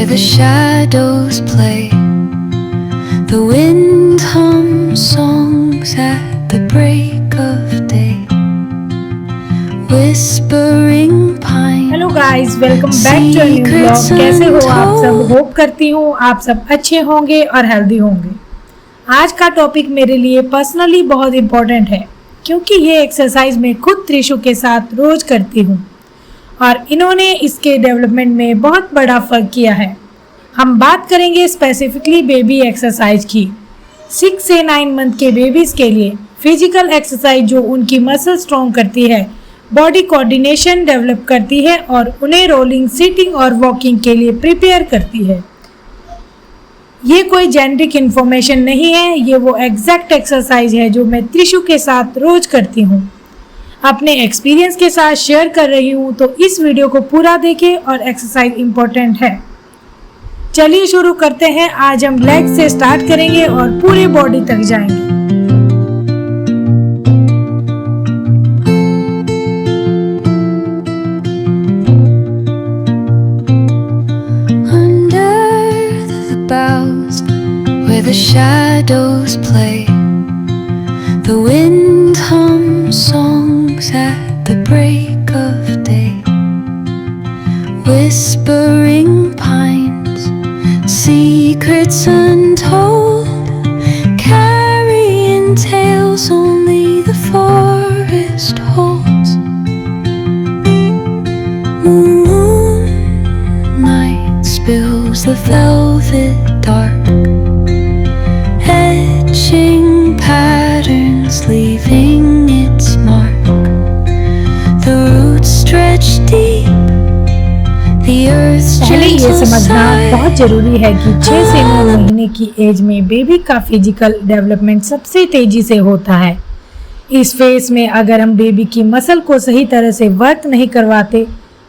where the shadows play. The wind hums songs at the break of day, whispering pines. Hello guys, welcome back to new blog. कैसे हो आप सब? Hope करती हूँ आप सब अच्छे होंगे और हेल्दी होंगे। आज का टॉपिक मेरे लिए पर्सनली बहुत इम्पोर्टेंट है, क्योंकि ये एक्सरसाइज मैं खुद त्रिशु के साथ रोज करती हूँ और इन्होंने इसके डेवलपमेंट में बहुत बड़ा फर्क किया है। हम बात करेंगे स्पेसिफिकली बेबी एक्सरसाइज की। 6 से 9 मंथ के बेबीज के लिए फिजिकल एक्सरसाइज जो उनकी मसल स्ट्रॉन्ग करती है, बॉडी कोऑर्डिनेशन डेवलप करती है और उन्हें रोलिंग, सिटिंग और वॉकिंग के लिए प्रिपेयर करती है। ये कोई जेनेरिक इन्फॉर्मेशन नहीं है, ये वो एग्जैक्ट एक्सरसाइज है जो मैं त्रिशु के साथ रोज करती हूँ। अपने एक्सपीरियंस के साथ शेयर कर रही हूँ, तो इस वीडियो को पूरा देखें और एक्सरसाइज इम्पोर्टेंट है। चलिए शुरू करते हैं। आज हम लेग से स्टार्ट करेंगे और पूरे बॉडी तक जाएंगे। Where the shadows play, the wind hums songs at the break of day, whispering pines, secrets untold, carrying tales only the forest holds. Moonlight spills the velvet dark, etching patterns, leaving its mark. The roots stretch deep, the earth's पहले ये gentle समझना sigh. बहुत जरूरी है कि 6 से 9 महीने की एज में बेबी का फिजिकल डेवलपमेंट सबसे तेजी से होता है। इस फेज में अगर हम बेबी की मसल को सही तरह से वर्क नहीं करवाते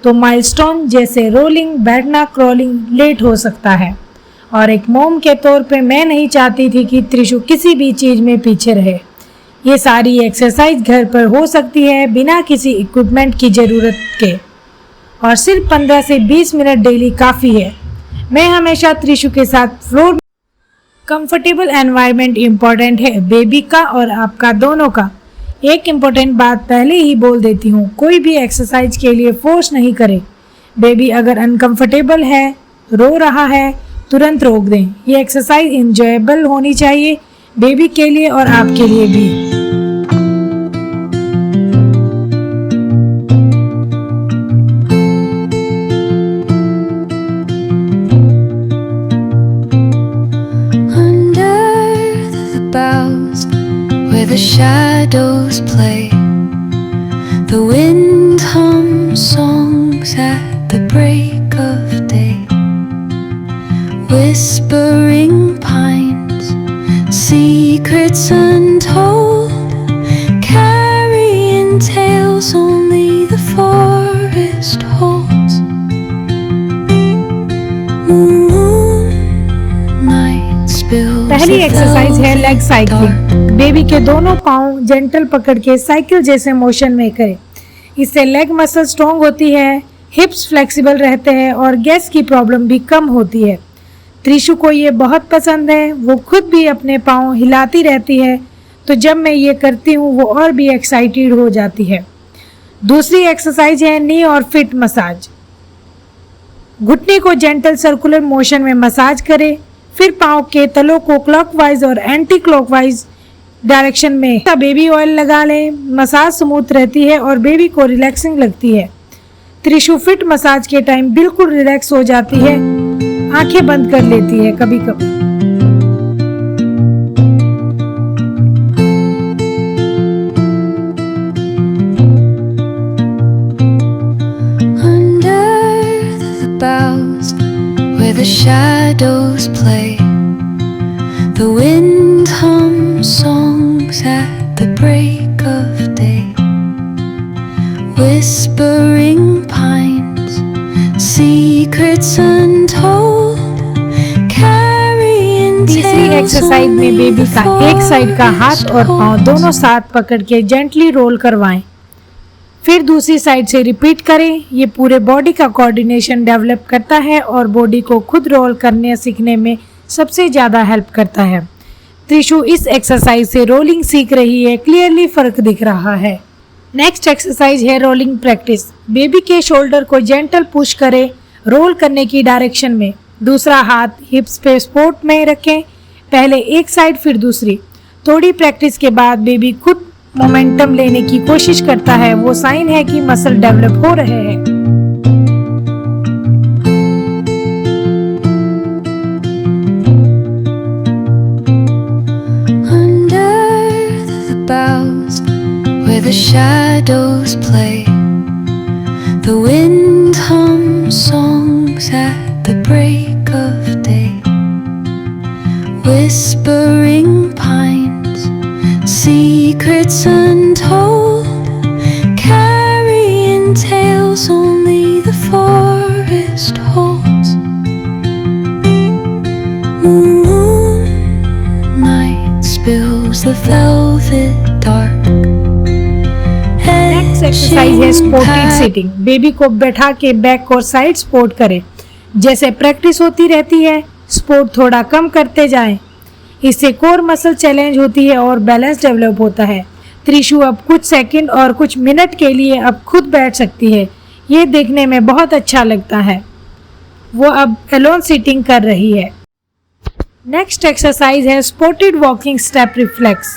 तो माइलस्टोन जैसे रोलिंग, बैठना, क्रॉलिंग लेट हो सकता है। और एक मॉम के तौर पे मैं नहीं चाहती थी कि त्रिशु किसी भी चीज़ में पीछे रहे। ये सारी एक्सरसाइज घर पर हो सकती है बिना किसी इक्विपमेंट की ज़रूरत के, और सिर्फ 15 से 20 मिनट डेली काफ़ी है। मैं हमेशा त्रिशु के साथ फ्लोर कंफर्टेबल एनवायरनमेंट इम्पॉर्टेंट है, बेबी का और आपका दोनों का। एक इम्पॉर्टेंट बात पहले ही बोल देती हूँ, कोई भी एक्सरसाइज के लिए फोर्स नहीं करे। बेबी अगर अनकंफर्टेबल है, रो रहा है, तुरंत रोक दें। ये एक्सरसाइज इंजॉयबल होनी चाहिए, बेबी के लिए और आपके लिए भी। Where the shadows play, the wind hums songs at the break of day, whispering pines, secrets untold, carrying tales only the forest holds. Moonlight spills पहली the एक्सरसाइज है velvet leg cycling. dark. Baby के दोनों पाँव gentle पकड़ के cycle जैसे motion में करें। इससे लेग मसल स्ट्रॉन्ग होती है, हिप्स फ्लेक्सिबल रहते हैं और गैस की प्रॉब्लम भी कम होती है। त्रिशु को ये बहुत पसंद है, वो खुद भी अपने पाँव हिलाती रहती है, तो जब मैं ये करती हूँ वो और भी एक्साइटेड हो जाती है। दूसरी एक्सरसाइज है नी और फिट मसाज। घुटने को जेंटल सर्कुलर मोशन में मसाज करें, फिर पाँव के तलों को क्लॉकवाइज और एंटी क्लॉकवाइज डायरेक्शन में बेबी ऑयल लगा लें। मसाज स्मूथ रहती है और बेबी को रिलैक्सिंग लगती है। त्रिशु फिट मसाज के टाइम बिल्कुल रिलैक्स हो जाती है, आंखें बंद कर लेती है कभी कभी। Where the shadows play, the wind hums songs at the break of day, whispering pines, secrets untold, carrying तीसरी tales एक्सरसाइज में only बेबी the का एक साइड का हाथ और पाँव forest दोनों holds. साथ पकड़ के जेंटली रोल करवाएं। फिर दूसरी साइड से रिपीट करें। ये पूरे बॉडी का कोऑर्डिनेशन डेवलप करता है और बॉडी को खुद रोल करने सीखने में सबसे ज़्यादा हेल्प करता है। त्रिशु इस एक्सरसाइज से रोलिंग सीख रही है, क्लियरली फर्क दिख रहा है। नेक्स्ट एक्सरसाइज है रोलिंग प्रैक्टिस। बेबी के शोल्डर को जेंटल पुश करें रोल करने की डायरेक्शन में। दूसरा हाथ हिप्स पे सपोर्ट में रखें, पहले एक साइड फिर दूसरी। थोड़ी प्रैक्टिस के बाद बेबी खुद मोमेंटम लेने की कोशिश करता है, वो साइन है कि मसल डेवलप हो रहे हैं। Where the shadows play, the wind hums songs at the break of day. Whispering pines, secrets untold, carrying tales only the forest holds. Moonlight spills the velvet dark. Exercise है supported sitting. Baby को बैठा के back और side support करें। जैसे practice होती रहती है, सपोर्ट थोड़ा कम करते जाएं। इससे कोर मसल चैलेंज होती है और बैलेंस डेवलप होता है। त्रिशु अब कुछ सेकंड और कुछ मिनट के लिए अब खुद बैठ सकती है। ये देखने में बहुत अच्छा लगता है। वो अब एलोन सिटिंग कर रही है। नेक्स्ट एक्सरसाइज है सपोर्टेड वॉकिंग स्टेप रिफ्लेक्स,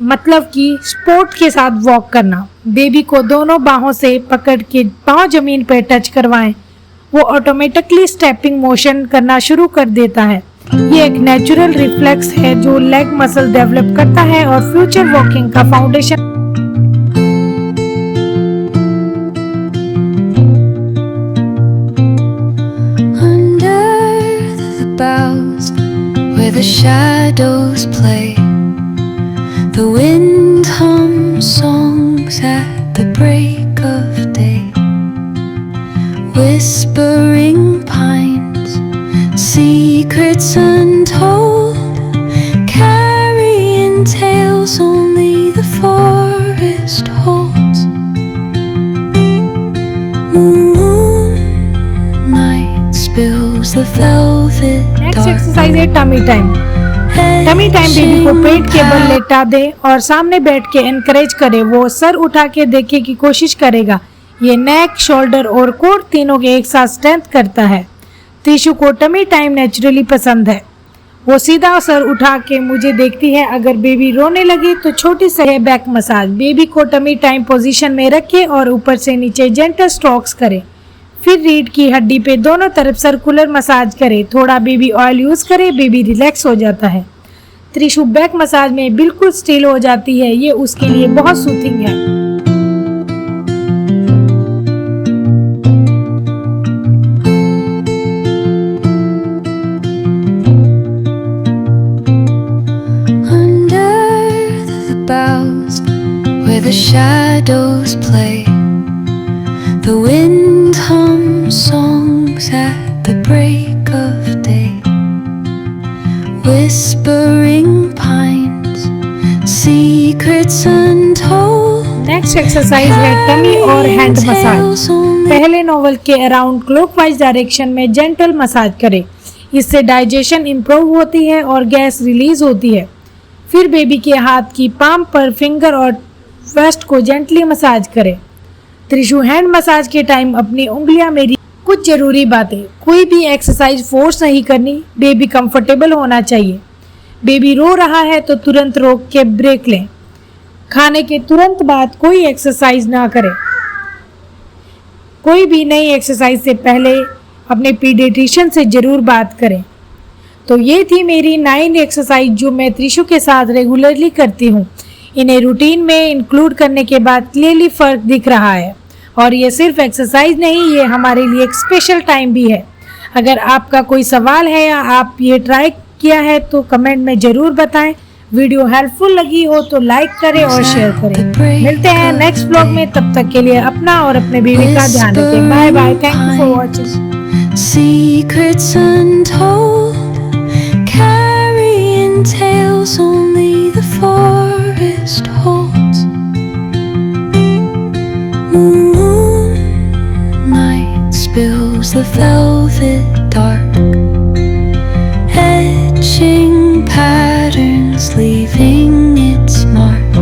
मतलब कि सपोर्ट के साथ वॉक करना। बेबी को दोनों बाहों से पकड़ के पाँव जमीन पर टच करवाएं। वो ऑटोमेटिकली स्टेपिंग मोशन करना शुरू कर देता है। ये एक नेचुरल रिफ्लेक्स है जो लेग मसल डेवलप करता है और फ्यूचर वॉकिंग का foundation. Where the shadows play, the wind hums songs at the break of day. Whispering pines, secrets untold, carrying tales only the forest holds. Moonlight spills the velvet next dark. Exercise है tummy time. Tummy time baby को पेट के बल लेटा दे और सामने बैठ के एनकरेज करे। वो सर उठा के देखने की कोशिश करेगा। ये नेक, शोल्डर और कोर तीनों के एक साथ स्ट्रेंथ करता है। त्रिशु को टमी टाइम नेचुरली पसंद है। वो सीधा सर उठा के मुझे देखती है। अगर बेबी रोने लगे तो छोटी सी है बैक मसाज। बेबी को टमी टाइम पोजीशन में रखे और ऊपर से नीचे जेंटल स्ट्रोक्स करे। फिर रीढ़ की हड्डी पे दोनों तरफ सर्कुलर मसाज करे। थोड़ा बेबी ऑयल यूज करे, बेबी रिलैक्स हो जाता है। त्रिशु बैक मसाज में बिल्कुल स्टिल हो जाती है। ये उसके लिए बहुत सूथिंग है। Where the shadows play, the wind hums songs at the break of day. Whispering pines, secrets untold. Next exercise है टमी और हैंड मसाज। पहले नोवल के अराउंड क्लॉकवाइज डायरेक्शन में जेंटल मसाज करें। इससे डाइजेशन इंप्रूव होती है और गैस रिलीज होती है। फिर बेबी के हाथ की पाम पर फिंगर और वेस्ट को जेंटली मसाज करें। त्रिशु हैंड मसाज के टाइम अपनी उंगलियां मेरी कुछ जरूरी बातें। कोई भी एक्सरसाइज फोर्स नहीं करनी, बेबी कंफर्टेबल होना चाहिए। बेबी रो रहा है तो तुरंत रोक के ब्रेक लें। खाने के तुरंत बाद कोई एक्सरसाइज ना करें। कोई भी नई एक्सरसाइज से पहले अपने पीडियाट्रिशियन से जरूर बात करें। तो ये थी मेरी 9 एक्सरसाइज जो मैं त्रिशु के साथ रेगुलरली करती हूँ। इन्हें रूटीन में इंक्लूड करने के बाद क्लियरली फ़र्क दिख रहा है। और ये सिर्फ एक्सरसाइज नहीं, ये हमारे लिए एक स्पेशल टाइम भी है। अगर आपका कोई सवाल है या आप ये ट्राई किया है तो कमेंट में ज़रूर बताएं। वीडियो हेल्पफुल लगी हो तो लाइक करें और शेयर करें। मिलते हैं नेक्स्ट ब्लॉग में, तब तक के लिए अपना और अपने बेबी का ध्यान रखें। Bye bye, thank you for watching. Secrets untold, carrying tales only the forest holds. velvet dark, etching patterns, leaving its mark.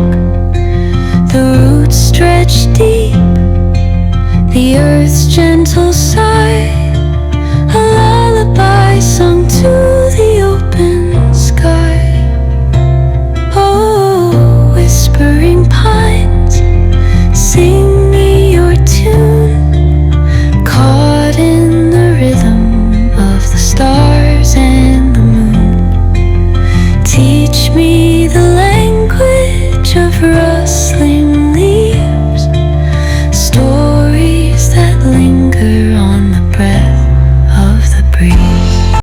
The roots stretch deep, the earth's gentle sigh